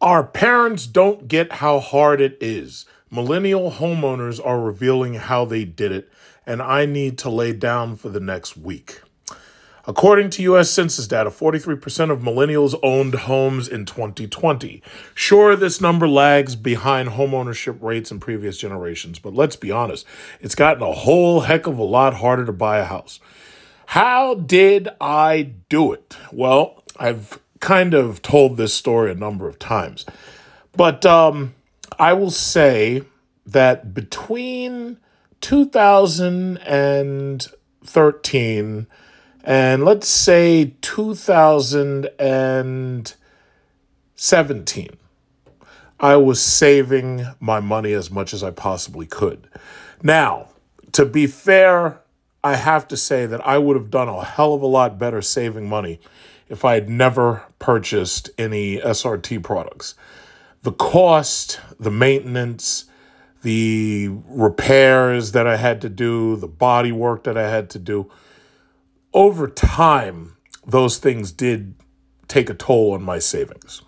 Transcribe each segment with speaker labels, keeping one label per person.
Speaker 1: Our parents don't get how hard it is. Millennial homeowners are revealing how they did it, and I need to lay down for the next week. According to U.S. Census data, 43% of millennials owned homes in 2020. Sure, this number lags behind homeownership rates in previous generations, but let's be honest, it's gotten a whole heck of a lot harder to buy a house. How did I do it? Well, I've kind of told this story a number of times, but I will say that between 2013 and let's say 2017, I was saving my money as much as I possibly could. Now, to be fair, I have to say that I would have done a hell of a lot better saving money if I had never purchased any SRT products. The cost, the maintenance, the repairs that I had to do, the body work that I had to do, over time, those things did take a toll on my savings.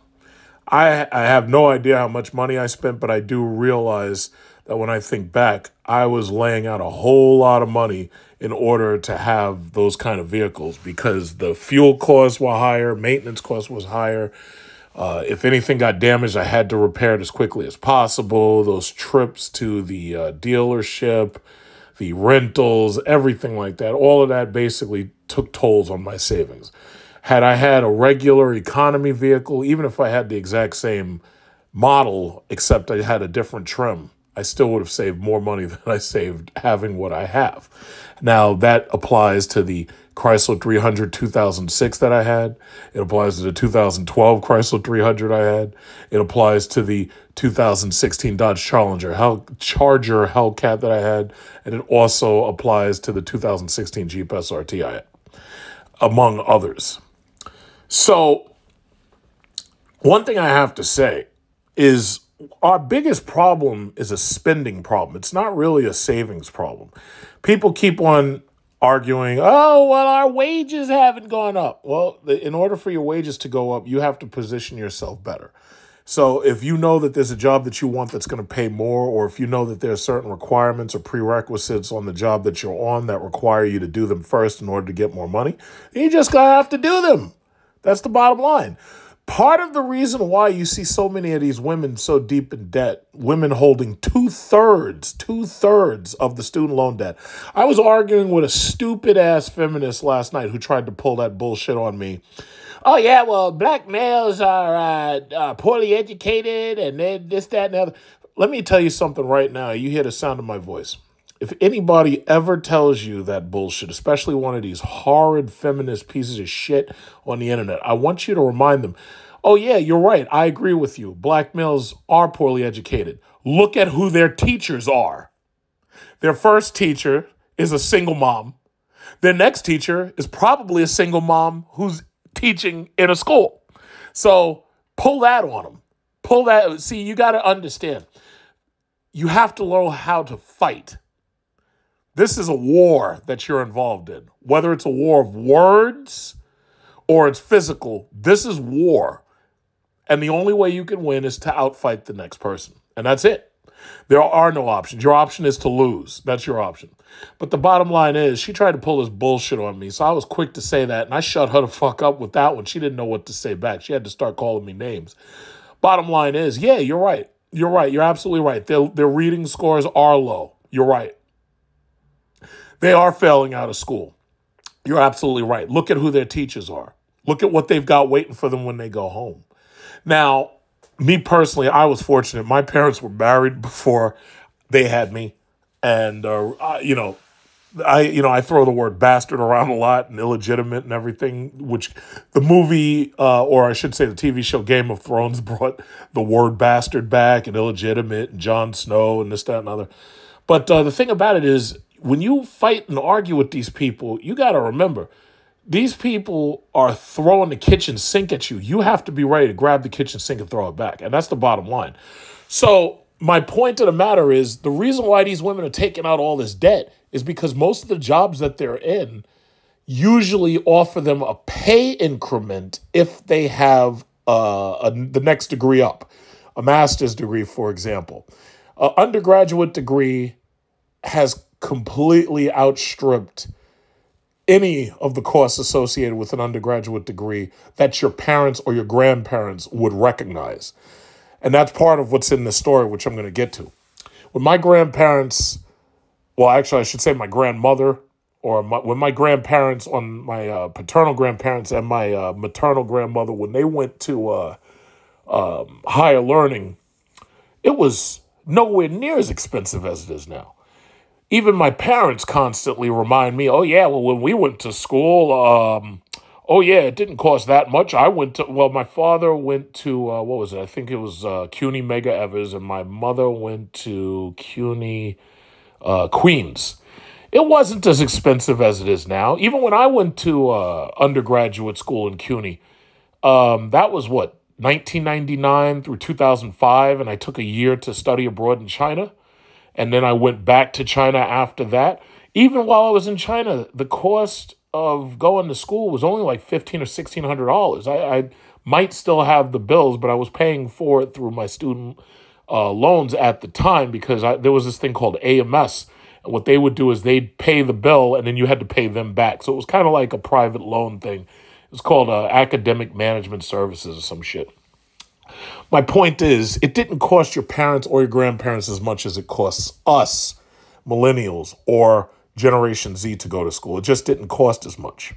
Speaker 1: I have no idea how much money I spent, but I do realize that when I think back, I was laying out a whole lot of money in order to have those kind of vehicles because the fuel costs were higher, maintenance costs was higher. If anything got damaged, I had to repair it as quickly as possible. Those trips to the dealership, the rentals, everything like that, all of that basically took tolls on my savings. Had I had a regular economy vehicle, even if I had the exact same model, except I had a different trim, I still would have saved more money than I saved having what I have. Now, that applies to the Chrysler 300 2006 that I had. It applies to the 2012 Chrysler 300 I had. It applies to the 2016 Dodge Charger Hellcat that I had. And it also applies to the 2016 Jeep SRT I had, among others. So, one thing I have to say is our biggest problem is a spending problem. It's not really a savings problem. People keep on arguing, oh, well, our wages haven't gone up. Well, in order for your wages to go up, you have to position yourself better. So if you know that there's a job that you want that's going to pay more, or if you know that there are certain requirements or prerequisites on the job that you're on that require you to do them first in order to get more money, you just going to have to do them. That's the bottom line. Part of the reason why you see so many of these women so deep in debt, women holding two-thirds of the student loan debt. I was arguing with a stupid-ass feminist last night who tried to pull that bullshit on me. Oh, yeah, well, black males are poorly educated and then this, that, and the other. Let me tell you something right now. You hear the sound of my voice. If anybody ever tells you that bullshit, especially one of these horrid feminist pieces of shit on the internet, I want you to remind them, oh, yeah, you're right. I agree with you. Black males are poorly educated. Look at who their teachers are. Their first teacher is a single mom. Their next teacher is probably a single mom who's teaching in a school. So pull that on them. Pull that. See, you got to understand. You have to learn how to fight. This is a war that you're involved in. Whether it's a war of words or it's physical, this is war. And the only way you can win is to outfight the next person. And that's it. There are no options. Your option is to lose. That's your option. But the bottom line is she tried to pull this bullshit on me. So I was quick to say that. And I shut her the fuck up with that one. She didn't know what to say back. She had to start calling me names. Bottom line is, yeah, you're right. You're right. You're absolutely right. Their reading scores are low. You're right. They are failing out of school. You're absolutely right. Look at who their teachers are. Look at what they've got waiting for them when they go home. Now, me personally, I was fortunate. My parents were married before they had me. And, I throw the word bastard around a lot and illegitimate and everything, which the movie, or I should say the TV show Game of Thrones brought the word bastard back and illegitimate and Jon Snow and this, that, and other. But the thing about it is, when you fight and argue with these people, you got to remember, these people are throwing the kitchen sink at you. You have to be ready to grab the kitchen sink and throw it back. And that's the bottom line. So my point of the matter is the reason why these women are taking out all this debt is because most of the jobs that they're in usually offer them a pay increment if they have the next degree up, a master's degree, for example. An undergraduate degree has completely outstripped any of the costs associated with an undergraduate degree that your parents or your grandparents would recognize. And that's part of what's in the story, which I'm going to get to. When my grandparents, well, actually, I should say my grandmother, when my grandparents, on my paternal grandparents and my maternal grandmother, when they went to higher learning, it was nowhere near as expensive as it is now. Even my parents constantly remind me, oh, yeah, well, when we went to school, oh, yeah, it didn't cost that much. My father went to, what was it? I think it was CUNY Mega Evers, and my mother went to CUNY Queens. It wasn't as expensive as it is now. Even when I went to undergraduate school in CUNY, that was 1999 through 2005, and I took a year to study abroad in China. And then I went back to China after that. Even while I was in China, the cost of going to school was only like $1,500 or $1,600. I might still have the bills, but I was paying for it through my student loans at the time, because there was this thing called AMS. And what they would do is they'd pay the bill and then you had to pay them back. So it was kind of like a private loan thing. It was called Academic Management Services or some shit. My point is, it didn't cost your parents or your grandparents as much as it costs us, millennials, or Generation Z to go to school. It just didn't cost as much.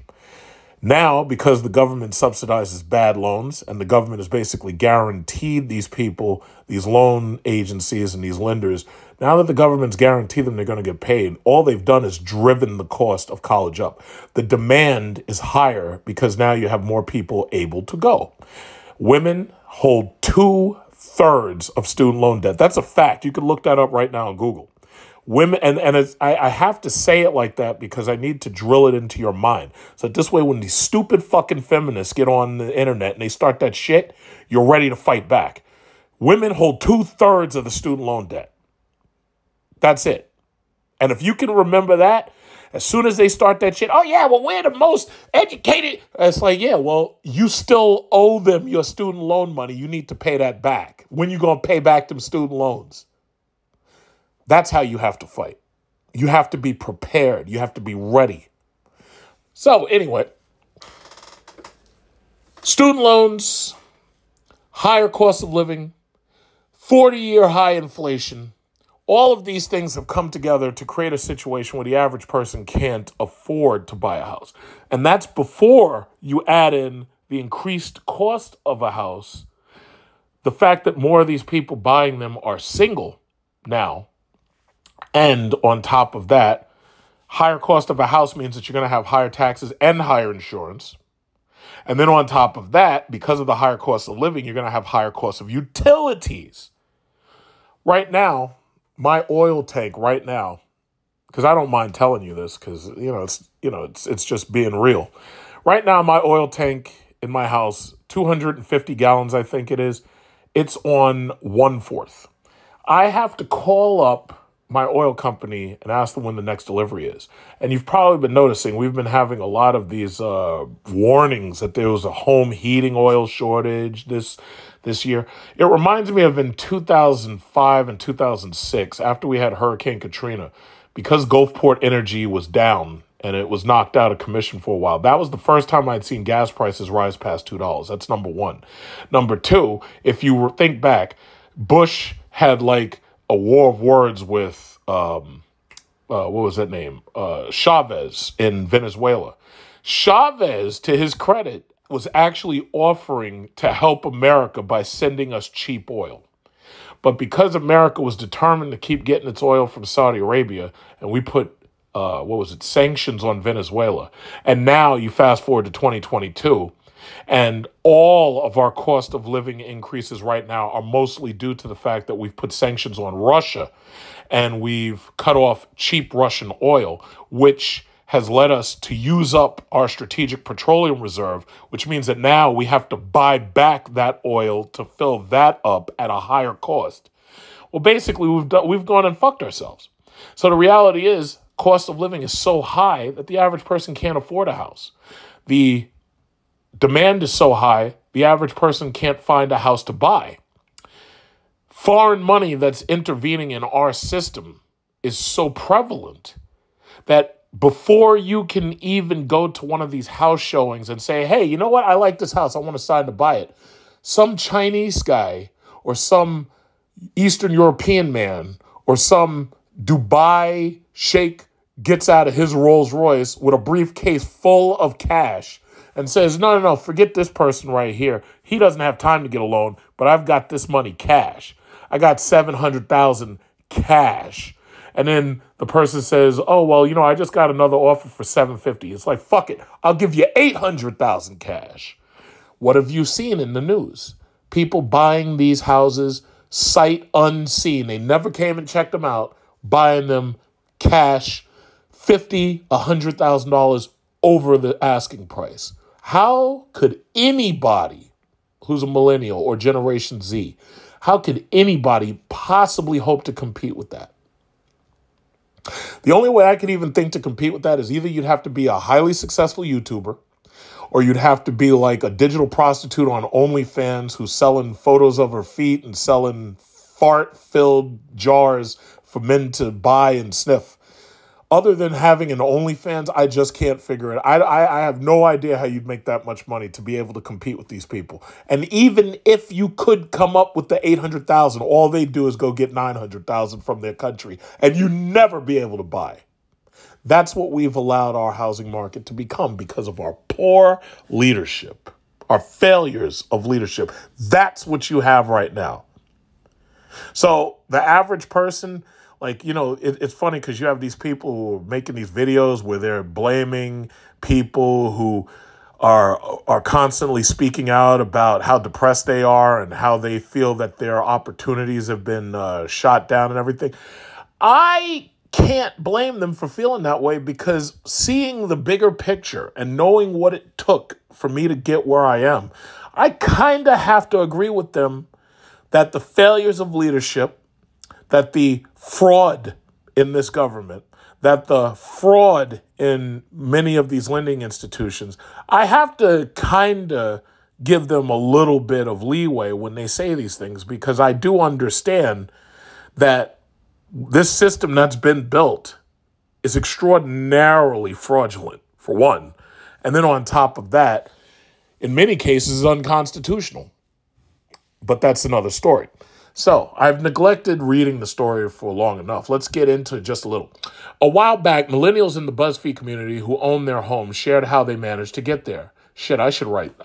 Speaker 1: Now, because the government subsidizes bad loans and the government has basically guaranteed these people, these loan agencies and these lenders, now that the government's guaranteed them they're going to get paid, all they've done is driven the cost of college up. The demand is higher because now you have more people able to go. Women hold 2/3 of student loan debt. That's a fact. You can look that up right now on Google. Women, I have to say it like that because I need to drill it into your mind. So this way, when these stupid fucking feminists get on the internet and they start that shit, you're ready to fight back. Women hold 2/3 of the student loan debt. That's it. And if you can remember that, as soon as they start that shit, oh yeah, well, we're the most educated. It's like, yeah, well, you still owe them your student loan money. You need to pay that back. When you going to pay back them student loans? That's how you have to fight. You have to be prepared. You have to be ready. So anyway, student loans, higher cost of living, 40-year high inflation. All of these things have come together to create a situation where the average person can't afford to buy a house. And that's before you add in the increased cost of a house, the fact that more of these people buying them are single now. And on top of that, higher cost of a house means that you're going to have higher taxes and higher insurance. And then on top of that, because of the higher cost of living, you're going to have higher costs of utilities. Right now, my oil tank right now, because I don't mind telling you this because, it's just being real. Right now, my oil tank in my house, 250 gallons, I think it is, it's on 1/4. I have to call up my oil company and ask them when the next delivery is. And you've probably been noticing we've been having a lot of these warnings that there was a home heating oil shortage this year. It reminds me of in 2005 and 2006, after we had Hurricane Katrina, because Gulfport Energy was down and it was knocked out of commission for a while. That was the first time I'd seen gas prices rise past $2. That's number one. Number two, if you think back, Bush had like a war of words with, what was that name? Chavez in Venezuela. Chavez, to his credit, was actually offering to help America by sending us cheap oil. But because America was determined to keep getting its oil from Saudi Arabia, and we put, sanctions on Venezuela, and now you fast forward to 2022, and all of our cost of living increases right now are mostly due to the fact that we've put sanctions on Russia and we've cut off cheap Russian oil, which has led us to use up our strategic petroleum reserve, which means that now we have to buy back that oil to fill that up at a higher cost. Well, basically, we've gone and fucked ourselves. So the reality is, cost of living is so high that the average person can't afford a house. The demand is so high the average person can't find a house to buy. Foreign money that's intervening in our system is so prevalent that before you can even go to one of these house showings and say, hey, you know what? I like this house. I want to sign to buy it. Some Chinese guy or some Eastern European man or some Dubai sheikh gets out of his Rolls Royce with a briefcase full of cash and says, no, forget this person right here. He doesn't have time to get a loan, but I've got this money cash. I got $700,000 cash. And then the person says, oh, well, I just got another offer for $750,000. It's like, fuck it. I'll give you $800,000 cash. What have you seen in the news? People buying these houses sight unseen. They never came and checked them out, buying them cash, $50,000, $100,000 over the asking price. How could anybody who's a millennial or Generation Z, how could anybody possibly hope to compete with that? The only way I could even think to compete with that is either you'd have to be a highly successful YouTuber, or you'd have to be like a digital prostitute on OnlyFans who's selling photos of her feet and selling fart-filled jars for men to buy and sniff. Other than having an OnlyFans, I just can't figure it. I have no idea how you'd make that much money to be able to compete with these people. And even if you could come up with the $800,000, all they do is go get $900,000 from their country, and you never be able to buy. That's what we've allowed our housing market to become because of our poor leadership, our failures of leadership. That's what you have right now. So the average person, it's funny because you have these people who are making these videos where they're blaming people who are constantly speaking out about how depressed they are and how they feel that their opportunities have been shot down and everything. I can't blame them for feeling that way because seeing the bigger picture and knowing what it took for me to get where I am, I kind of have to agree with them that the failures of leadership, that the fraud in this government, that the fraud in many of these lending institutions, I have to kind of give them a little bit of leeway when they say these things because I do understand that this system that's been built is extraordinarily fraudulent, for one. And then on top of that, in many cases, is unconstitutional. But that's another story. So I've neglected reading the story for long enough. Let's get into it just a little. A while back, millennials in the BuzzFeed community who own their homes shared how they managed to get there. Shit, I should write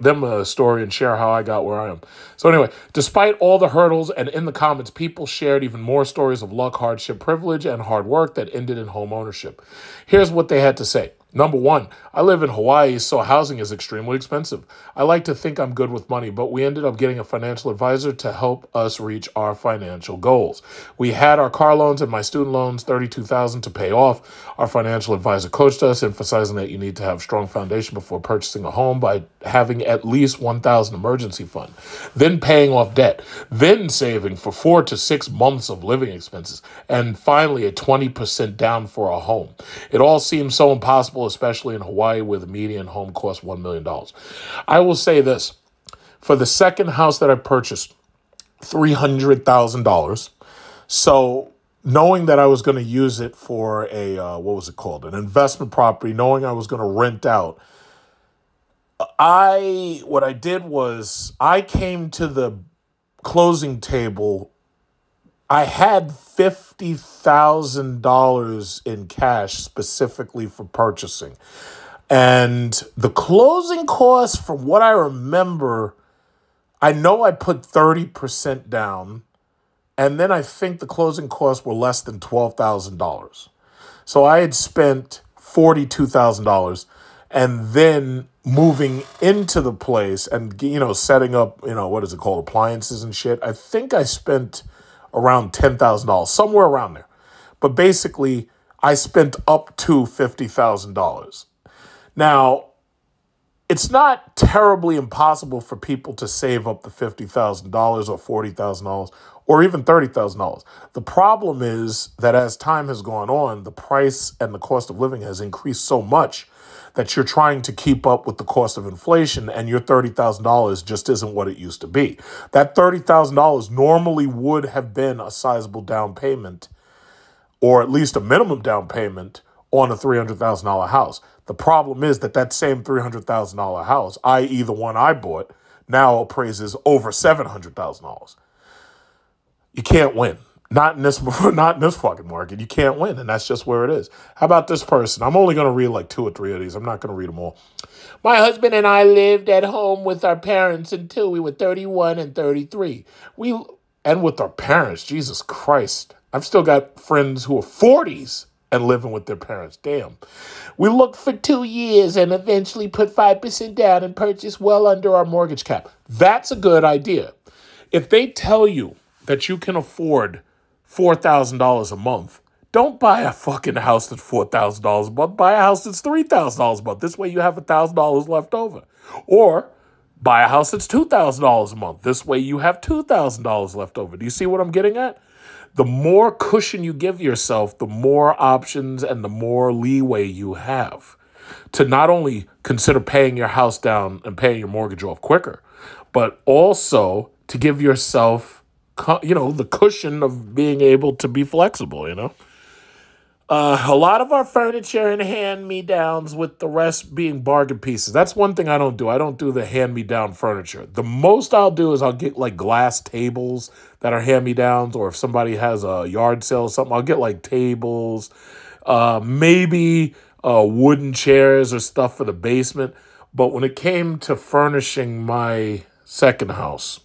Speaker 1: them a story and share how I got where I am. So anyway, despite all the hurdles and in the comments, people shared even more stories of luck, hardship, privilege, and hard work that ended in home ownership. Here's what they had to say. Number one, I live in Hawaii, so housing is extremely expensive. I like to think I'm good with money, but we ended up getting a financial advisor to help us reach our financial goals. We had our car loans and my student loans, $32,000 to pay off. Our financial advisor coached us, emphasizing that you need to have a strong foundation before purchasing a home by having at least $1,000 emergency fund, then paying off debt, then saving for 4 to 6 months of living expenses, and finally a 20% down for a home. It all seems so impossible, especially in Hawaii, where the median home costs $1 million. I will say this. For the second house that I purchased, $300,000. So knowing that I was going to use it for a, an investment property, knowing I was going to rent out, what I did was I came to the closing table. I had $50,000 in cash specifically for purchasing. And the closing costs, from what I remember, I know I put 30% down. And then I think the closing costs were less than $12,000. So I had spent $42,000 and then moving into the place and, setting up, appliances and shit. I think I spent around $10,000, somewhere around there. But basically, I spent up to $50,000. Now, it's not terribly impossible for people to save up to $50,000 or $40,000 or even $30,000. The problem is that as time has gone on, the price and the cost of living has increased so much that you're trying to keep up with the cost of inflation and your $30,000 just isn't what it used to be. That $30,000 normally would have been a sizable down payment, or at least a minimum down payment on a $300,000 house. The problem is that same $300,000 house, i.e. the one I bought, now appraises over $700,000. You can't win. Not in this fucking market. You can't win, and that's just where it is. How about this person? I'm only going to read like 2 or 3 of these. I'm not going to read them all. My husband and I lived at home with our parents until we were 31 and 33. And with our parents, Jesus Christ. I've still got friends who are 40s and living with their parents. Damn. We looked for 2 years and eventually put 5% down and purchased well under our mortgage cap. That's a good idea. If they tell you that you can afford $4,000 a month, don't buy a fucking house that's $4,000 a month. Buy a house that's $3,000 a month. This way you have $1,000 left over. Or buy a house that's $2,000 a month. This way you have $2,000 left over. Do you see what I'm getting at? The more cushion you give yourself, the more options and the more leeway you have to not only consider paying your house down and paying your mortgage off quicker, but also to give yourself, the cushion of being able to be flexible, A lot of our furniture and hand-me-downs, with the rest being bargain pieces. That's one thing I don't do. I don't do the hand-me-down furniture. The most I'll do is I'll get like glass tables that are hand-me-downs, or if somebody has a yard sale or something, I'll get like tables, maybe wooden chairs or stuff for the basement. But when it came to furnishing my second house,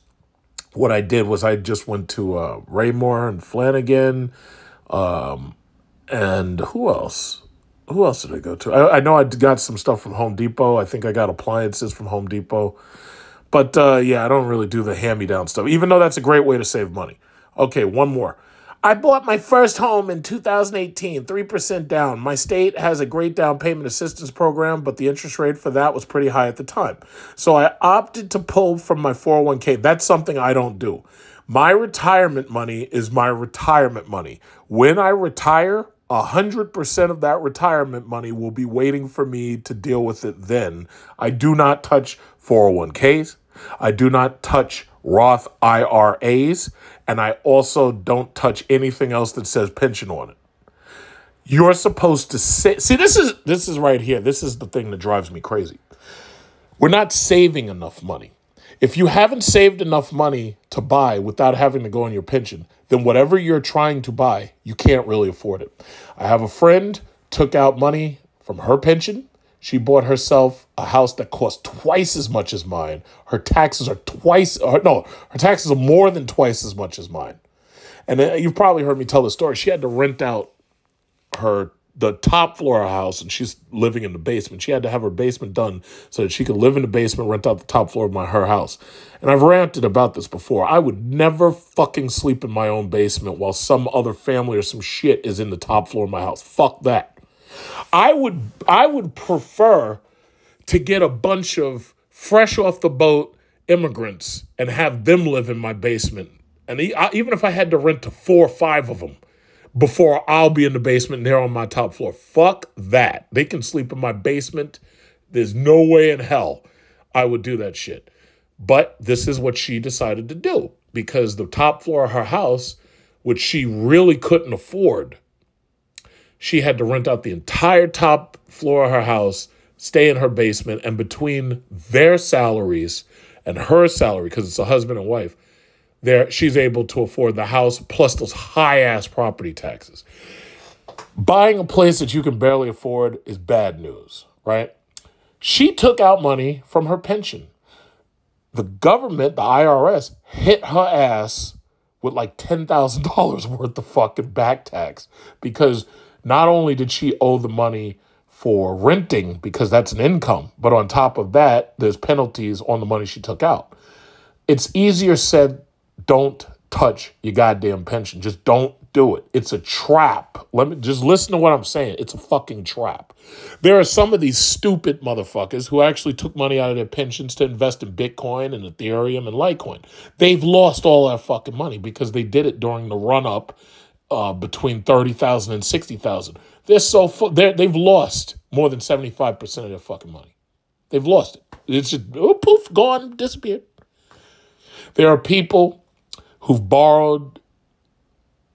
Speaker 1: what I did was I just went to Raymore and Flanagan, and who else? Who else did I go to? I know I got some stuff from Home Depot. I think I got appliances from Home Depot. But I don't really do the hand-me-down stuff, even though that's a great way to save money. Okay, one more. I bought my first home in 2018, 3% down. My state has a great down payment assistance program, but the interest rate for that was pretty high at the time. So I opted to pull from my 401k. That's something I don't do. My retirement money is my retirement money. When I retire, 100% of that retirement money will be waiting for me to deal with it then. I do not touch 401ks. I do not touch Roth IRAs. And I also don't touch anything else that says pension on it. You're supposed to see, this is right here. This is the thing that drives me crazy. We're not saving enough money. If you haven't saved enough money to buy without having to go on your pension, then whatever you're trying to buy, you can't really afford it. I have a friend took out money from her pension. She bought herself a house that cost twice as much as mine. Her taxes are her taxes are more than twice as much as mine. And you've probably heard me tell the story. She had to rent out the top floor of her house, and she's living in the basement. She had to have her basement done so that she could live in the basement, rent out the top floor of her house. And I've ranted about this before. I would never fucking sleep in my own basement while some other family or some shit is in the top floor of my house. Fuck that. I would prefer to get a bunch of fresh off the boat immigrants and have them live in my basement. And even if I had to rent to 4 or 5 of them before I'll be in the basement and they're on my top floor. Fuck that. They can sleep in my basement. There's no way in hell I would do that shit. But this is what she decided to do, because the top floor of her house, which she really couldn't afford, she had to rent out the entire top floor of her house, stay in her basement, and between their salaries and her salary, because it's a husband and wife, she's able to afford the house plus those high-ass property taxes. Buying a place that you can barely afford is bad news, right? She took out money from her pension. The government, the IRS, hit her ass with like $10,000 worth of fucking back tax, because not only did she owe the money for renting, because that's an income, but on top of that, there's penalties on the money she took out. It's easier said. Don't touch your goddamn pension. Just don't do it. It's a trap. Just listen to what I'm saying. It's a fucking trap. There are some of these stupid motherfuckers who actually took money out of their pensions to invest in Bitcoin and Ethereum and Litecoin. They've lost all that fucking money because they did it during the run-up between 30,000 and 60,000. They've lost more than 75% of their fucking money. They've lost it. It's just, poof, gone, disappeared. There are people who've borrowed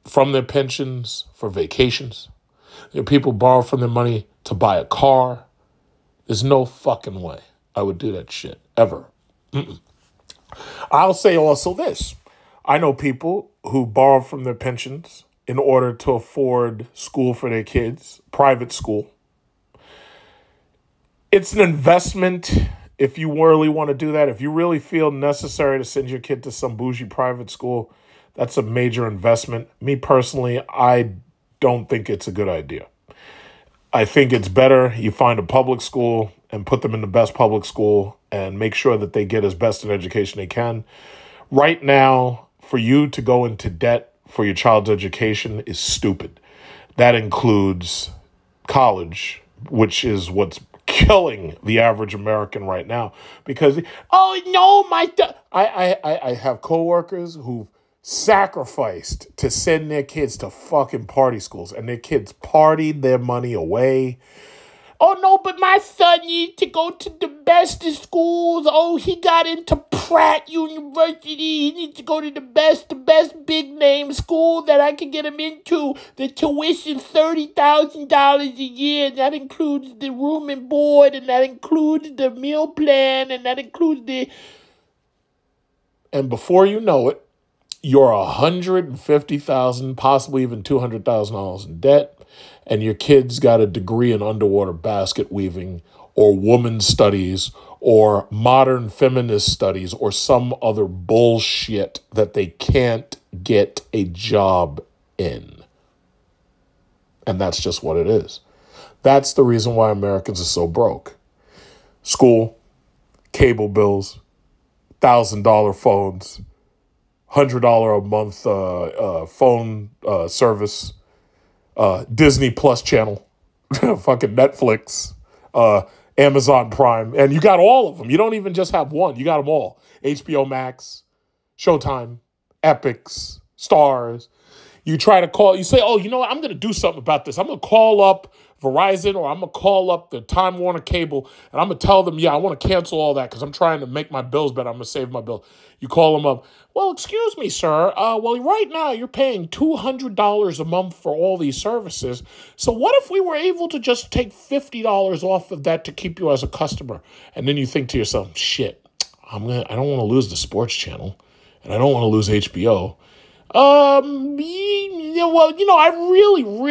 Speaker 1: from their pensions for vacations. There are people who borrow from their money to buy a car. There's no fucking way I would do that shit, ever. I'll say also this. I know people who borrow from their pensions in order to afford school for their kids, private school. It's an investment if you really want to do that. If you really feel necessary to send your kid to some bougie private school, that's a major investment. Me personally, I don't think it's a good idea. I think it's better you find a public school and put them in the best public school and make sure that they get as best an education they can. Right now, for you to go into debt for your child's education is stupid. That includes college, which is what's killing the average American right now. Because, oh, no, I have coworkers who've sacrificed to send their kids to fucking party schools, and their kids partied their money away. Oh, no, but my son needs to go to the best of schools. Oh, he got into Pratt University. He needs to go to the best big name school that I can get him into. The tuition's $30,000 a year, and that includes the room and board, and that includes the meal plan, and that includes the... And before you know it, you're $150,000, possibly even $200,000 in debt, and your kid's got a degree in underwater basket weaving or women's studies or modern feminist studies or some other bullshit that they can't get a job in. And that's just what it is. That's the reason why Americans are so broke. School, cable bills, $1,000 phones, $100 a month phone service, Disney Plus channel, fucking Netflix, Amazon Prime, and you got all of them. You don't even just have one. You got them all. HBO Max, Showtime, Epix, Stars. You try to call, you say, oh, you know what? I'm going to do something about this. I'm going to call up Verizon or I'm going to call up the Time Warner Cable and I'm going to tell them, yeah, I want to cancel all that because I'm trying to make my bills better. I'm going to save my bill. You call them up. Well, excuse me, sir. Well, right now you're paying $200 a month for all these services. So what if we were able to just take $50 off of that to keep you as a customer? And then you think to yourself, shit, I don't want to lose the sports channel and I don't want to lose HBO. Well, I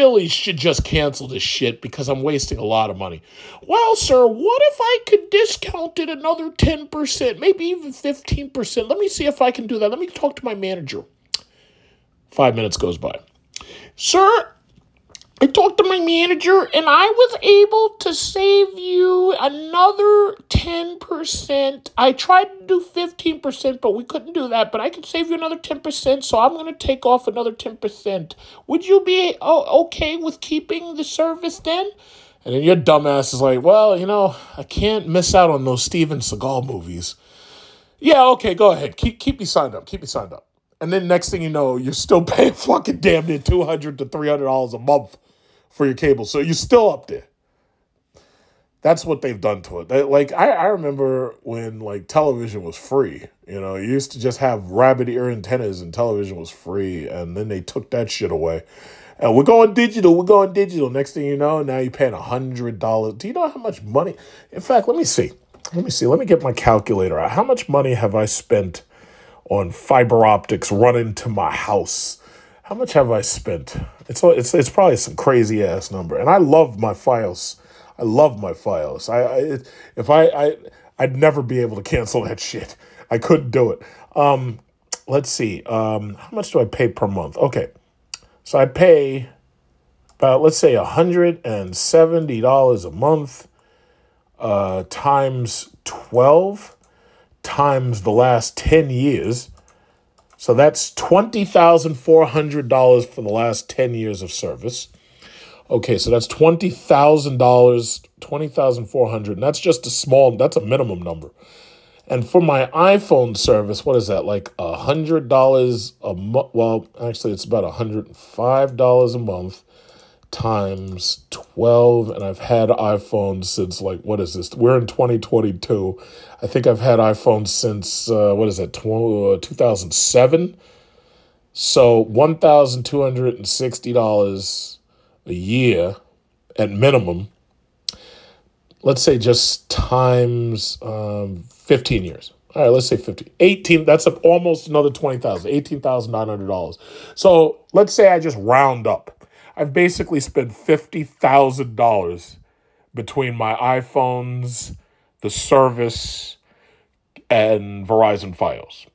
Speaker 1: really should just cancel this shit because I'm wasting a lot of money. Well, sir, what if I could discount it another 10%, maybe even 15%? Let me see if I can do that. Let me talk to my manager. 5 minutes goes by. Sir, I talked to my manager and I was able to save you another 10%. I tried to do 15%, but we couldn't do that. But I could save you another 10%, so I'm going to take off another 10%. Would you be okay with keeping the service then? And then your dumbass is like, well, I can't miss out on those Steven Seagal movies. Yeah, okay, go ahead. Keep me signed up. Keep me signed up. And then next thing you know, you're still paying fucking damn near $200 to $300 a month for your cable. So you're still up there. That's what they've done to it. I remember when television was free. You used to just have rabbit ear antennas and television was free. And then they took that shit away. And we're going digital. Next thing you know, now you're paying $100. Do you know how much money? In fact, let me see. Let me get my calculator out. How much money have I spent on fiber optics running to my house? How much have I spent? It's probably some crazy ass number. And I love my Fios. I'd never be able to cancel that shit. I couldn't do it. Let's see. How much do I pay per month? Okay. So I pay about, let's say, $170 a month times 12 times the last 10 years. So that's $20,400 for the last 10 years of service. Okay, so that's $20,000, $20,400, and that's just that's a minimum number. And for my iPhone service, what is that, like $100 a month? Well, actually, it's about $105 a month times 12, and I've had iPhones since, like, what is this? We're in 2022. I think I've had iPhones since, 2007? So $1,260 a year at minimum. Let's say just times 15 years. All right, let's say 15. 18, that's almost another $20,000, $18,900. So let's say I just round up. I've basically spent $50,000 between my iPhones, the service, and Verizon Fios.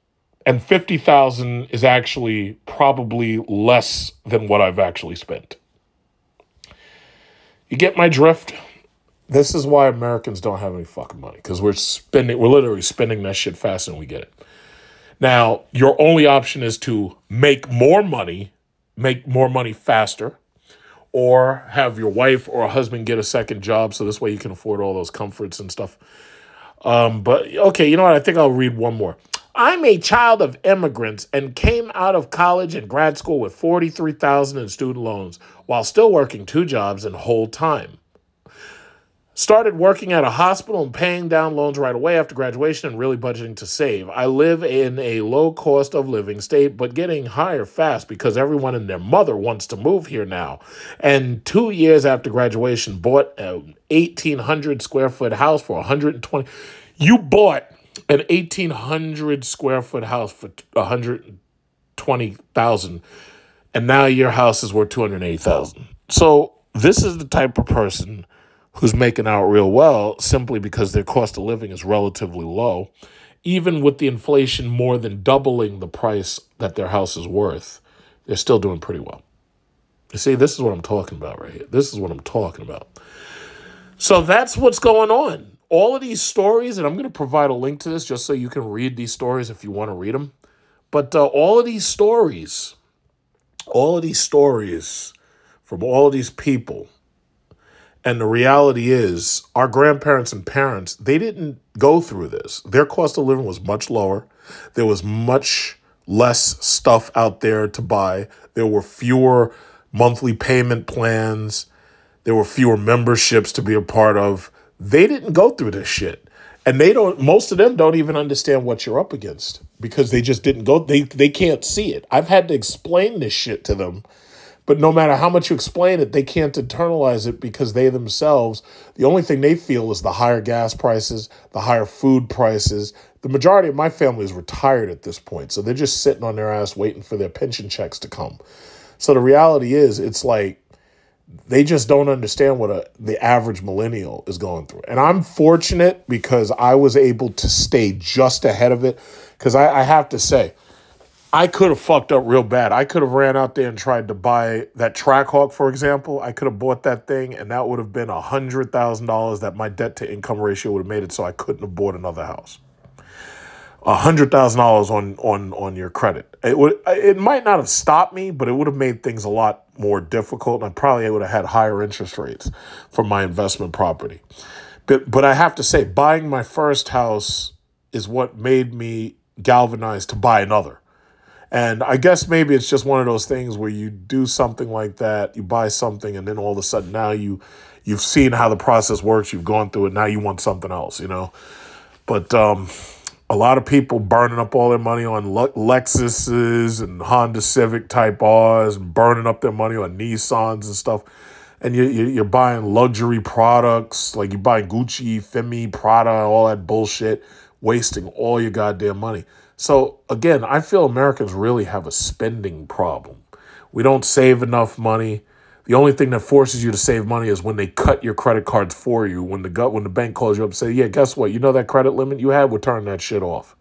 Speaker 1: And $50,000 is actually probably less than what I've actually spent. You get my drift? This is why Americans don't have any fucking money, because we're literally spending that shit faster than we get it. Now, your only option is to make more money faster, or have your wife or a husband get a second job so this way you can afford all those comforts and stuff. But, okay, you know what? I think I'll read one more. I'm a child of immigrants and came out of college and grad school with $43,000 in student loans while still working 2 jobs and whole time. Started working at a hospital and paying down loans right away after graduation and really budgeting to save. I live in a low cost of living state, but getting higher fast because everyone and their mother wants to move here now. And 2 years after graduation, bought an 1,800 square foot house for 120. You bought an 1,800 square foot house for 120,000, and now your house is worth 280,000. So this is the type of person who's making out real well simply because their cost of living is relatively low. Even with the inflation more than doubling the price that their house is worth, they're still doing pretty well. You see, this is what I'm talking about right here. This is what I'm talking about. So that's what's going on. All of these stories, and I'm going to provide a link to this just so you can read these stories if you want to read them. But all of these stories from all of these people, and the reality is, our grandparents and parents, they didn't go through this. Their cost of living was much lower. There was much less stuff out there to buy. There were fewer monthly payment plans. There were fewer memberships to be a part of. They didn't go through this shit. And most of them don't even understand what you're up against because they just didn't go. They can't see it. I've had to explain this shit to them. But no matter how much you explain it, they can't internalize it because they themselves, the only thing they feel is the higher gas prices, the higher food prices. The majority of my family is retired at this point, so they're just sitting on their ass waiting for their pension checks to come. So the reality is, it's like they just don't understand what the average millennial is going through. And I'm fortunate because I was able to stay just ahead of it because I have to say, I could have fucked up real bad. I could have ran out there and tried to buy that Trackhawk, for example. I could have bought that thing, and that would have been $100,000 that my debt-to-income ratio would have made it so I couldn't have bought another house. $100,000 on your credit. It might not have stopped me, but it would have made things a lot more difficult, and I probably would have had higher interest rates for my investment property. But I have to say, buying my first house is what made me galvanize to buy another. And I guess maybe it's just one of those things where you do something like that, you buy something, and then all of a sudden now you've seen how the process works, you've gone through it, now you want something else, you know? But a lot of people burning up all their money on Lexuses and Honda Civic Type Rs and burning up their money on Nissans and stuff. And you're buying luxury products, like you're buying Gucci, Femi, Prada, all that bullshit, wasting all your goddamn money. So, again, I feel Americans really have a spending problem. We don't save enough money. The only thing that forces you to save money is when they cut your credit cards for you, when the bank calls you up and say, yeah, guess what? You know that credit limit you had? We'll turn that shit off.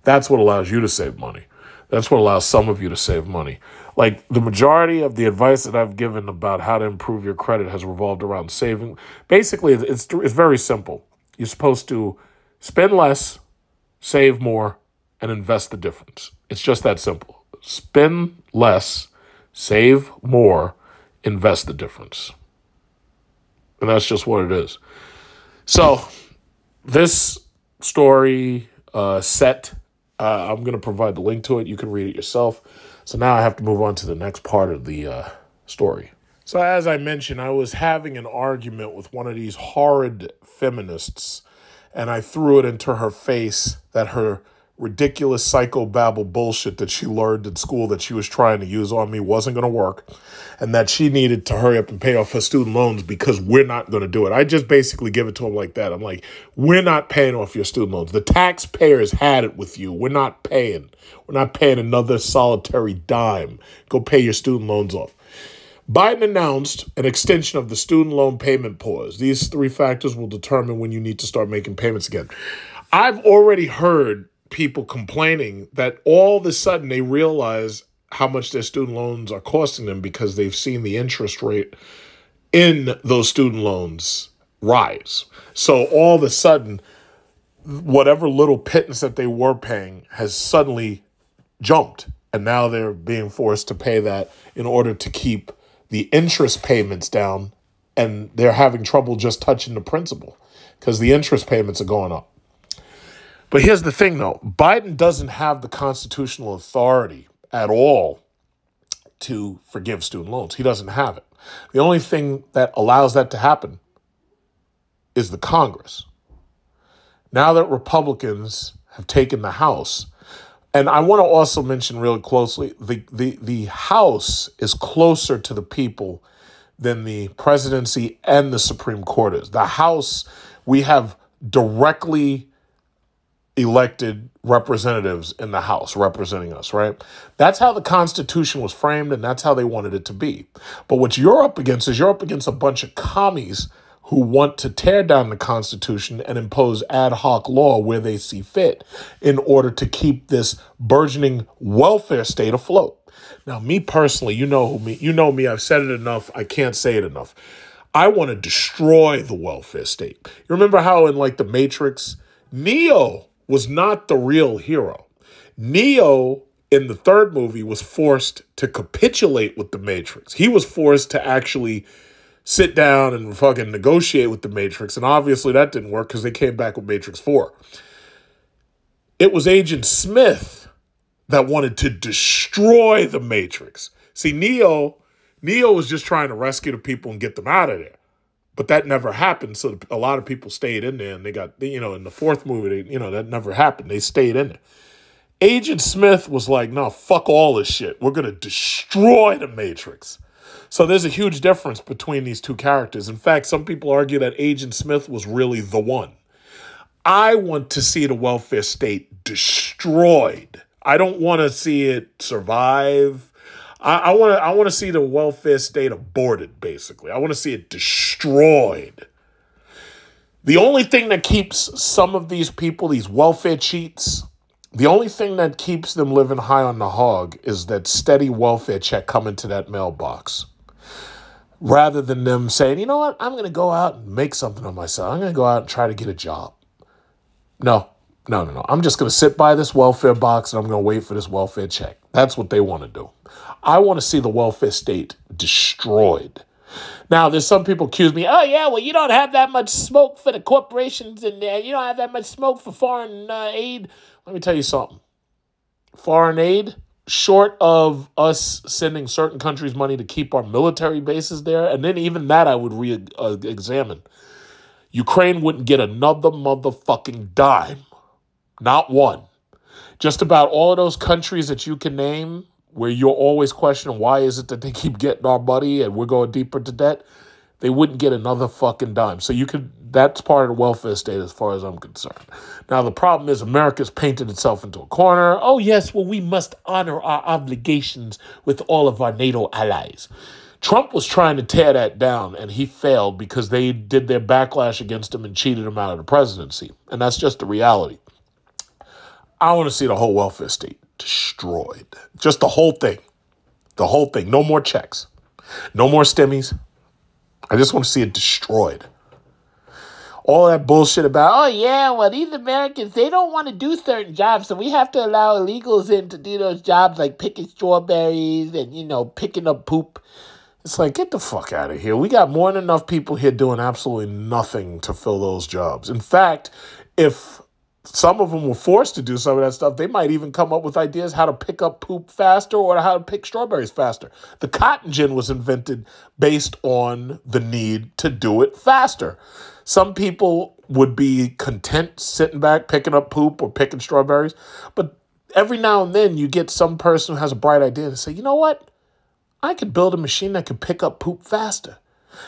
Speaker 1: That's what allows you to save money. That's what allows some of you to save money. Like, the majority of the advice that I've given about how to improve your credit has revolved around saving. Basically, it's very simple. You're supposed to spend less, save more, and invest the difference. It's just that simple. Spend less, save more, invest the difference. And that's just what it is. So this story set, I'm going to provide the link to it. You can read it yourself. So now I have to move on to the next part of the story. So as I mentioned, I was having an argument with one of these horrid feminists, and I threw it into her face that her ridiculous psychobabble bullshit that she learned in school that she was trying to use on me wasn't going to work, and that she needed to hurry up and pay off her student loans because we're not going to do it. I just basically give it to him like that. I'm like, we're not paying off your student loans. The taxpayers had it with you. We're not paying. We're not paying another solitary dime. Go pay your student loans off. Biden announced an extension of the student loan payment pause. These three factors will determine when you need to start making payments again. I've already heard people complaining that all of a sudden they realize how much their student loans are costing them because they've seen the interest rate in those student loans rise. So all of a sudden, whatever little pittance that they were paying has suddenly jumped. And now they're being forced to pay that in order to keep the interest payments down. And they're having trouble just touching the principal because the interest payments are going up. But here's the thing, though. Biden doesn't have the constitutional authority at all to forgive student loans. He doesn't have it. The only thing that allows that to happen is the Congress. Now that Republicans have taken the House, and I want to also mention really closely, the House is closer to the people than the presidency and the Supreme Court is. The House, we have directly elected representatives in the House representing us, right? That's how the Constitution was framed, and that's how they wanted it to be. But what you're up against is you're up against a bunch of commies who want to tear down the Constitution and impose ad hoc law where they see fit in order to keep this burgeoning welfare state afloat. Now, me personally, you know me, I've said it enough, I can't say it enough. I want to destroy the welfare state. You remember how in like The Matrix, Neo was not the real hero. Neo, in the third movie, was forced to capitulate with the Matrix. He was forced to actually sit down and fucking negotiate with the Matrix. And obviously that didn't work because they came back with Matrix 4. It was Agent Smith that wanted to destroy the Matrix. See, Neo was just trying to rescue the people and get them out of there. But that never happened, so a lot of people stayed in there, and they got, in the fourth movie, that never happened. They stayed in there. Agent Smith was like, no, fuck all this shit. We're going to destroy the Matrix. So there's a huge difference between these two characters. In fact, some people argue that Agent Smith was really the one. I want to see the welfare state destroyed. I don't want to see it survive. I want to see the welfare state aborted, basically. I want to see it destroyed. The only thing that keeps some of these people, these welfare cheats, the only thing that keeps them living high on the hog is that steady welfare check coming to that mailbox. Rather than them saying, you know what, I'm going to go out and make something of myself. I'm going to go out and try to get a job. No. I'm just going to sit by this welfare box and I'm going to wait for this welfare check. That's what they want to do. I want to see the welfare state destroyed. Now, there's some people accuse me, oh, yeah, well, you don't have that much smoke for the corporations and you don't have that much smoke for foreign aid. Let me tell you something. Foreign aid, short of us sending certain countries money to keep our military bases there, and then even that I would re-examine. Ukraine wouldn't get another motherfucking dime. Not one. Just about all of those countries that you can name where you're always questioning why is it that they keep getting our money and we're going deeper into debt, they wouldn't get another fucking dime. So that's part of the welfare state as far as I'm concerned. Now, the problem is America's painted itself into a corner. Oh, yes, well, we must honor our obligations with all of our NATO allies. Trump was trying to tear that down, and he failed because they did their backlash against him and cheated him out of the presidency. And that's just the reality. I want to see the whole welfare state destroyed. Just the whole thing. The whole thing. No more checks. No more stimmies. I just want to see it destroyed. All that bullshit about, oh, yeah, well, these Americans, they don't want to do certain jobs, so we have to allow illegals in to do those jobs like picking strawberries and, picking up poop. It's like, get the fuck out of here. We got more than enough people here doing absolutely nothing to fill those jobs. In fact, if Some of them were forced to do some of that stuff. They might even come up with ideas how to pick up poop faster or how to pick strawberries faster. The cotton gin was invented based on the need to do it faster. Some people would be content sitting back, picking up poop or picking strawberries. But every now and then you get some person who has a bright idea to say, you know what? I could build a machine that could pick up poop faster.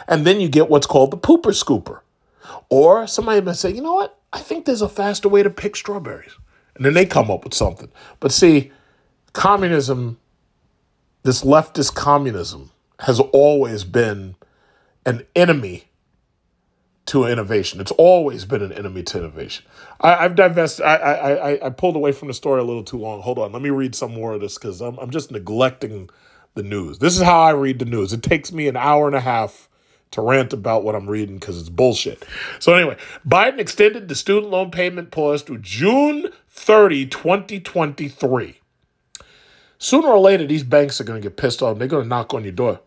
Speaker 1: And then you get what's called the pooper scooper. Or somebody might say, you know what? I think there's a faster way to pick strawberries. And then they come up with something. But see, communism, this leftist communism, has always been an enemy to innovation. It's always been an enemy to innovation. I've divested. I pulled away from the story a little too long. Hold on. Let me read some more of this because I'm just neglecting the news. This is how I read the news. It takes me an hour and a half to rant about what I'm reading because it's bullshit. So anyway, Biden extended the student loan payment pause through June 30, 2023. Sooner or later, these banks are going to get pissed off. They're going to knock on your door.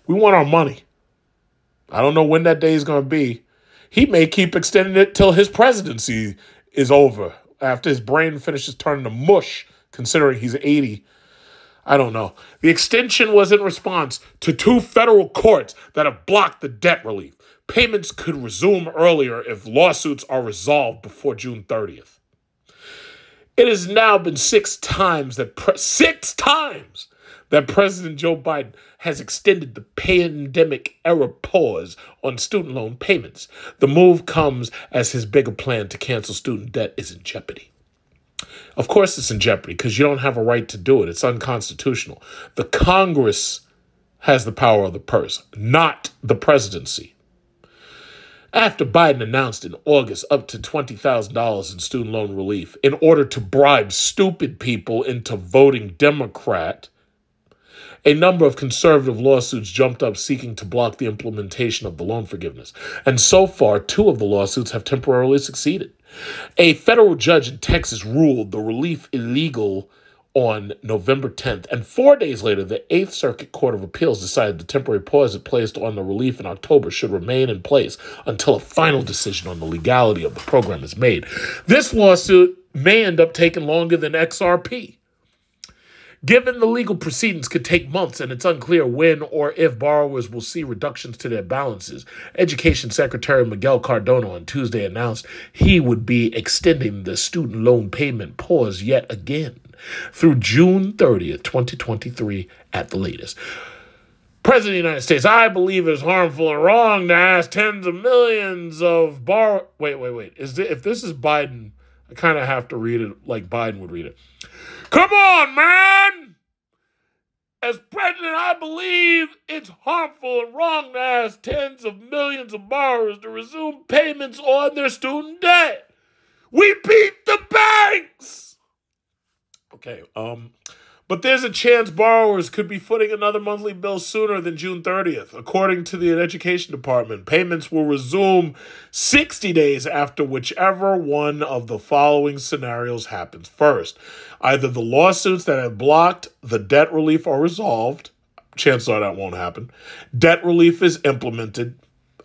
Speaker 1: We want our money. I don't know when that day is going to be. He may keep extending it till his presidency is over, after his brain finishes turning to mush, considering he's 80. I don't know. The extension was in response to 2 federal courts that have blocked the debt relief. Payments could resume earlier if lawsuits are resolved before June 30th. It has now been 6 times that President Joe Biden has extended the pandemic-era pause on student loan payments. The move comes as his bigger plan to cancel student debt is in jeopardy. Of course it's in jeopardy because you don't have a right to do it. It's unconstitutional. The Congress has the power of the purse, not the presidency. After Biden announced in August up to $20,000 in student loan relief in order to bribe stupid people into voting Democrat, a number of conservative lawsuits jumped up seeking to block the implementation of the loan forgiveness. And so far, 2 of the lawsuits have temporarily succeeded. A federal judge in Texas ruled the relief illegal on November 10th, and 4 days later, the 8th Circuit Court of Appeals decided the temporary pause it placed on the relief in October should remain in place until a final decision on the legality of the program is made. This lawsuit may end up taking longer than XRP. Given the legal proceedings could take months and it's unclear when or if borrowers will see reductions to their balances, Education Secretary Miguel Cardona on Tuesday announced he would be extending the student loan payment pause yet again through June 30th, 2023 at the latest. President of the United States, I believe it is harmful and wrong to ask tens of millions of borrowers. Wait. If this is Biden, I kind of have to read it like Biden would read it. Come on, man! As president, I believe it's harmful and wrong to ask tens of millions of borrowers to resume payments on their student debt. We beat the banks! Okay, but there's a chance borrowers could be footing another monthly bill sooner than June 30th. According to the Education Department, payments will resume 60 days after whichever one of the following scenarios happens first. Either the lawsuits that have blocked the debt relief are resolved. Chances are that won't happen. Debt relief is implemented.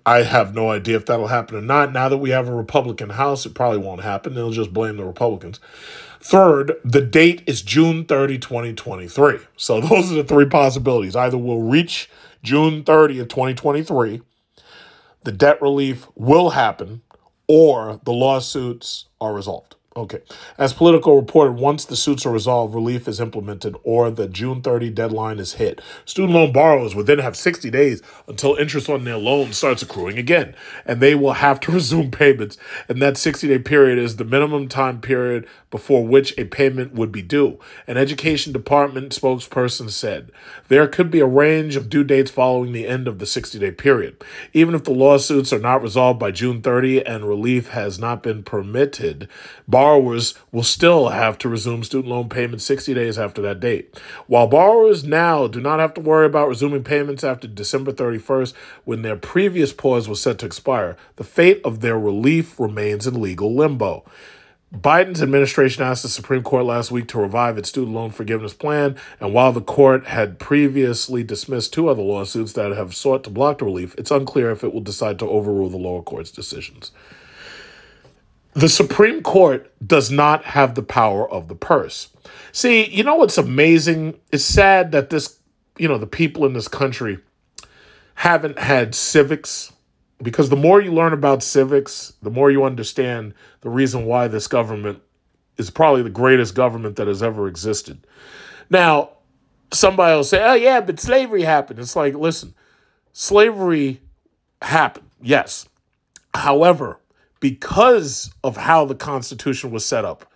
Speaker 1: I have no idea if that'll happen or not. Now that we have a Republican House, it probably won't happen. They'll just blame the Republicans. Third, the date is June 30, 2023. So those are the 3 possibilities. Either we'll reach June 30th, 2023, the debt relief will happen, or the lawsuits are resolved. Okay. As Politico reported, once the suits are resolved, relief is implemented or the June 30 deadline is hit. Student loan borrowers would then have 60 days until interest on their loan starts accruing again, and they will have to resume payments. And that 60-day period is the minimum time period before which a payment would be due. An Education Department spokesperson said, there could be a range of due dates following the end of the 60-day period. Even if the lawsuits are not resolved by June 30 and relief has not been permitted, borrowers will still have to resume student loan payments 60 days after that date. While borrowers now do not have to worry about resuming payments after December 31st, when their previous pause was set to expire, the fate of their relief remains in legal limbo. Biden's administration asked the Supreme Court last week to revive its student loan forgiveness plan, and while the court had previously dismissed 2 other lawsuits that have sought to block the relief, it's unclear if it will decide to overrule the lower court's decisions. The Supreme Court does not have the power of the purse. See, you know what's amazing? It's sad that the people in this country haven't had civics, because the more you learn about civics, the more you understand the reason why this government is probably the greatest government that has ever existed. Now, somebody will say, oh, yeah, but slavery happened. It's like, listen, slavery happened, yes. However, because of how the Constitution was set up,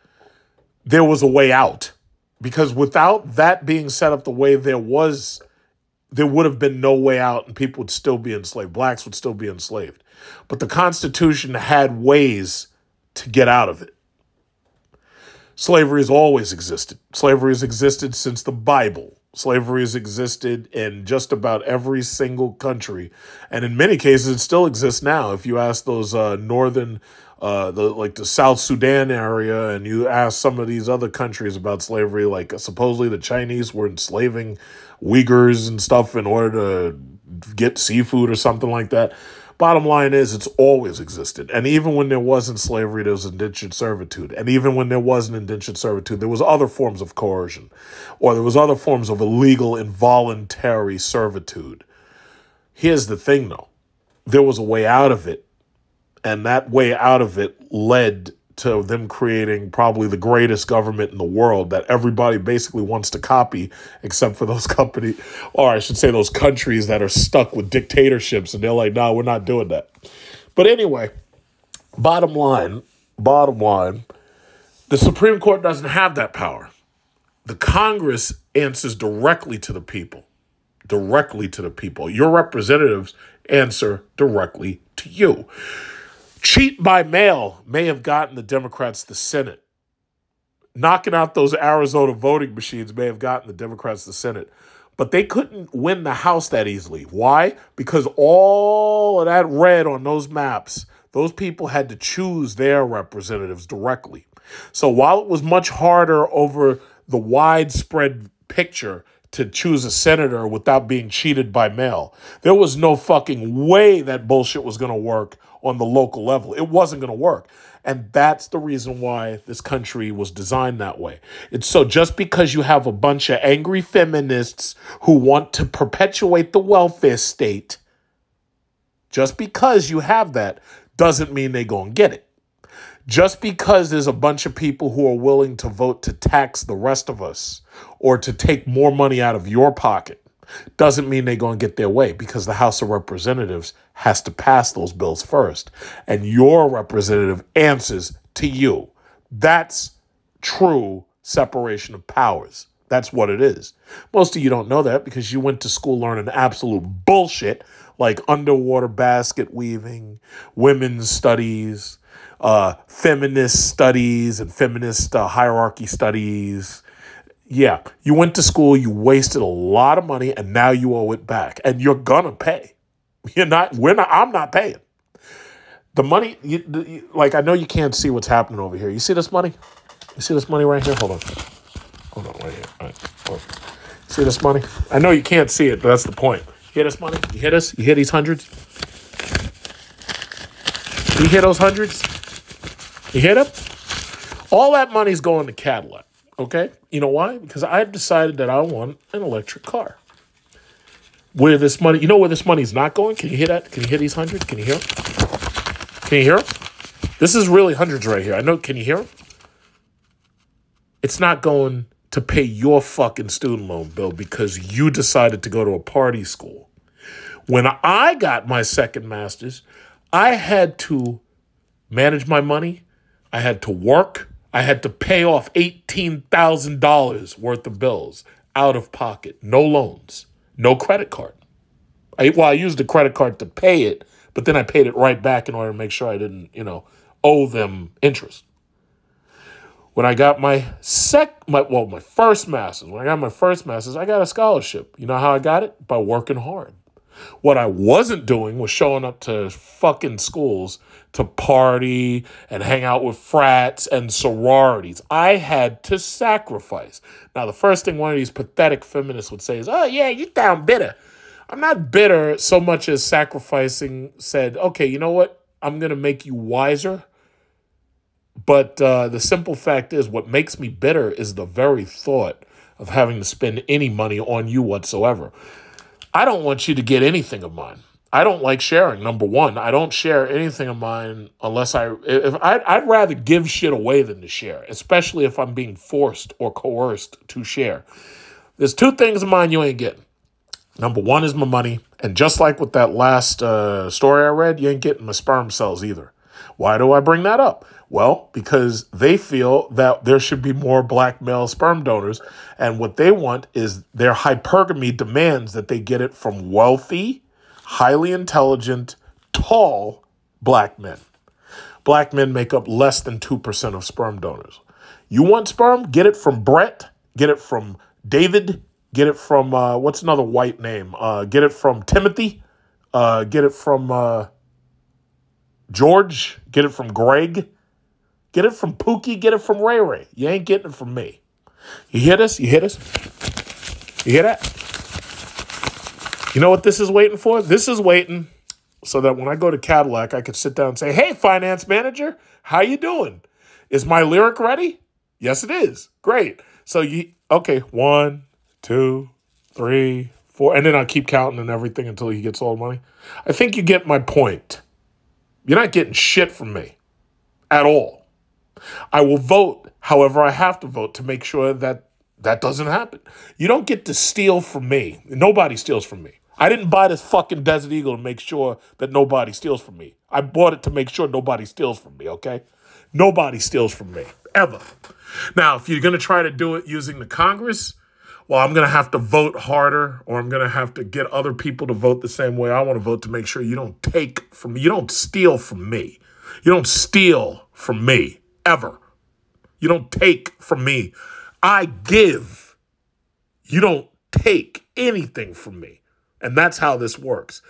Speaker 1: there was a way out. Because without that being set up the way there was, there would have been no way out and people would still be enslaved. Blacks would still be enslaved. But the Constitution had ways to get out of it. Slavery has always existed. Slavery has existed since the Bible. Slavery has existed in just about every single country. And in many cases, it still exists now. If you ask those northern, the South Sudan area, and you ask some of these other countries about slavery, like supposedly the Chinese were enslaving Uyghurs and stuff in order to get seafood or something like that. Bottom line is, it's always existed. And even when there wasn't slavery, there was indentured servitude. And even when there wasn't indentured servitude, there was other forms of coercion, or there was other forms of illegal involuntary servitude. Here's the thing, though. There was a way out of it. And that way out of it led to them creating probably the greatest government in the world that everybody basically wants to copy, except for those companies, or I should say those countries that are stuck with dictatorships, and they're like, no, we're not doing that. But anyway, bottom line, the Supreme Court doesn't have that power. The Congress answers directly to the people. Directly to the people. Your representatives answer directly to you. Cheat by mail may have gotten the Democrats the Senate. Knocking out those Arizona voting machines may have gotten the Democrats the Senate. But they couldn't win the House that easily. Why? Because all of that red on those maps, those people had to choose their representatives directly. So while it was much harder over the widespread picture to choose a senator without being cheated by mail, there was no fucking way that bullshit was going to work on the local level. It wasn't going to work. And that's the reason why this country was designed that way. It's so just because you have a bunch of angry feminists who want to perpetuate the welfare state, just because you have that doesn't mean they're going to get it. Just because there's a bunch of people who are willing to vote to tax the rest of us or to take more money out of your pocket doesn't mean they're going to get their way, because the House of Representatives has to pass those bills first. And your representative answers to you. That's true separation of powers. That's what it is. Most of you don't know that because you went to school learning absolute bullshit like underwater basket weaving, women's studies, feminist studies, and feminist hierarchy studies. Yeah, you went to school, you wasted a lot of money, and now you owe it back. And you're gonna pay. I'm not paying. The money, I know you can't see what's happening over here. You see this money? You see this money right here? Hold on, right here. All right. Hold on. See this money? I know you can't see it, but that's the point. You hear this money? You hear this? You hear these hundreds? You hear those hundreds? You hear them? All that money's going to Cadillac. Okay? You know why? Because I've decided that I want an electric car. Where this money, you know where this money's not going? Can you hear that? Can you hear these hundreds? Can you hear them? Can you hear them? This is really hundreds right here. I know. Can you hear them? It's not going to pay your fucking student loan bill because you decided to go to a party school. When I got my second master's, I had to manage my money. I had to work. I had to pay off $18,000 worth of bills out of pocket. No loans. No credit card. I used the credit card to pay it, but then I paid it right back in order to make sure I didn't, owe them interest. When I got my first master's, I got a scholarship. You know how I got it? By working hard. What I wasn't doing was showing up to fucking schools to party and hang out with frats and sororities. I had to sacrifice. Now, the first thing one of these pathetic feminists would say is, oh, yeah, you sound bitter. I'm not bitter so much as sacrificing said, okay, you know what? I'm going to make you wiser But the simple fact is, what makes me bitter is the very thought of having to spend any money on you whatsoever. I don't want you to get anything of mine. I don't like sharing. Number one, I don't share anything of mine unless I'd rather give shit away than to share, especially if I'm being forced or coerced to share. There's two things of mine you ain't getting. Number one is my money. And just like with that last story I read, you ain't getting my sperm cells either. Why do I bring that up? Well, because they feel that there should be more black male sperm donors. And what they want is their hypergamy demands that they get it from wealthy, highly intelligent, tall black men. Black men make up less than 2% of sperm donors. You want sperm? Get it from Brett. Get it from David. Get it from, what's another white name? Get it from Timothy. Get it from George. Get it from Greg. Get it from Pookie. Get it from Ray Ray. You ain't getting it from me. You hear this? You hear this? You hear that? You know what this is waiting for? This is waiting so that when I go to Cadillac, I could sit down and say, hey, finance manager, how you doing? Is my lyric ready? Yes, it is. Great. So okay, 1, 2, 3, 4, and then I'll keep counting and everything until he gets all the money. I think you get my point. You're not getting shit from me at all. I will vote however I have to vote to make sure that that doesn't happen. You don't get to steal from me. Nobody steals from me. I didn't buy this fucking Desert Eagle to make sure that nobody steals from me. I bought it to make sure nobody steals from me, okay? Nobody steals from me, ever. Now, if you're going to try to do it using the Congress, well, I'm going to have to vote harder, or I'm going to have to get other people to vote the same way I want to vote to make sure you don't take from me. You don't steal from me. You don't steal from me, ever. You don't take from me. I give. You don't take anything from me. And that's how this works.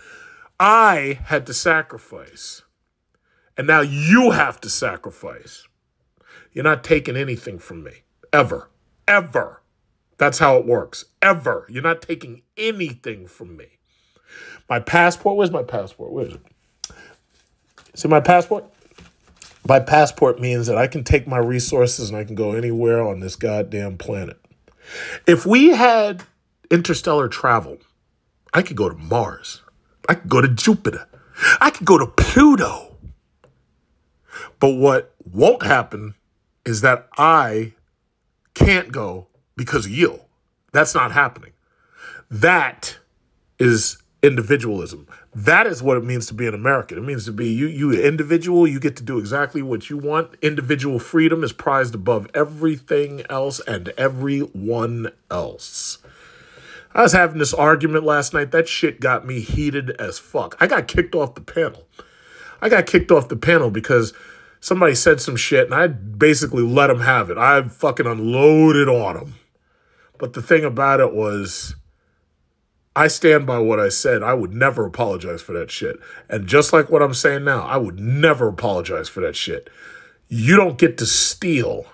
Speaker 1: I had to sacrifice. And now you have to sacrifice. You're not taking anything from me. Ever. Ever. That's how it works. Ever. You're not taking anything from me. My passport, where's my passport? Where is it? See my passport? My passport means that I can take my resources and I can go anywhere on this goddamn planet. If we had interstellar travel, I could go to Mars. I could go to Jupiter. I could go to Pluto. But what won't happen is that I can't go because of you. That's not happening. That is individualism. That is what it means to be an American. It means to be you individual. You get to do exactly what you want. Individual freedom is prized above everything else and everyone else. I was having this argument last night. That shit got me heated as fuck. I got kicked off the panel. I got kicked off the panel because somebody said some shit and I basically let them have it. I fucking unloaded on them. But the thing about it was, I stand by what I said. I would never apologize for that shit. And just like what I'm saying now, I would never apologize for that shit. You don't get to steal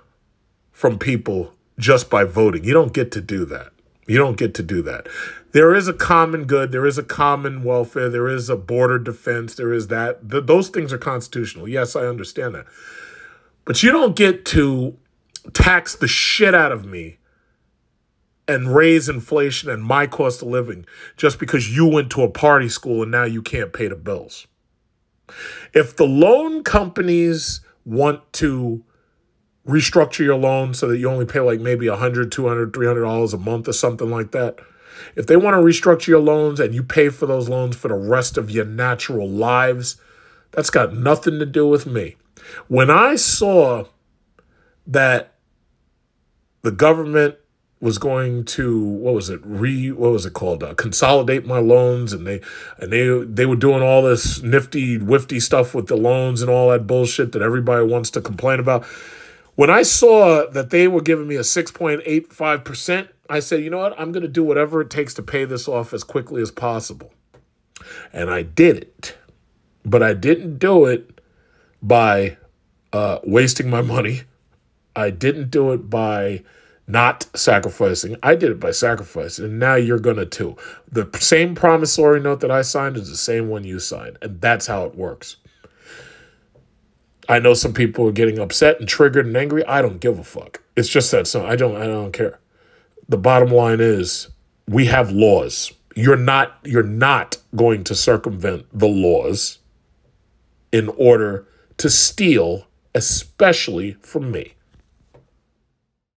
Speaker 1: from people just by voting. You don't get to do that. You don't get to do that. There is a common good. There is a common welfare. There is a border defense. There is that. Those things are constitutional. Yes, I understand that. But you don't get to tax the shit out of me and raise inflation and my cost of living just because you went to a party school and now you can't pay the bills. If the loan companies want to restructure your loan so that you only pay like maybe $100, $200, $300 a month or something like that, if they want to restructure your loans and you pay for those loans for the rest of your natural lives, that's got nothing to do with me. When I saw that the government was going to, consolidate my loans, and they were doing all this nifty wifty stuff with the loans and all that bullshit that everybody wants to complain about. When I saw that they were giving me a 6.85%, I said, you know what? I'm going to do whatever it takes to pay this off as quickly as possible. And I did it. But I didn't do it by wasting my money. I didn't do it by not sacrificing. I did it by sacrificing. And now you're going to too. The same promissory note that I signed is the same one you signed. And that's how it works. I know some people are getting upset and triggered and angry. I don't give a fuck. It's just that so I don't care. The bottom line is we have laws. You're not going to circumvent the laws in order to steal, especially from me.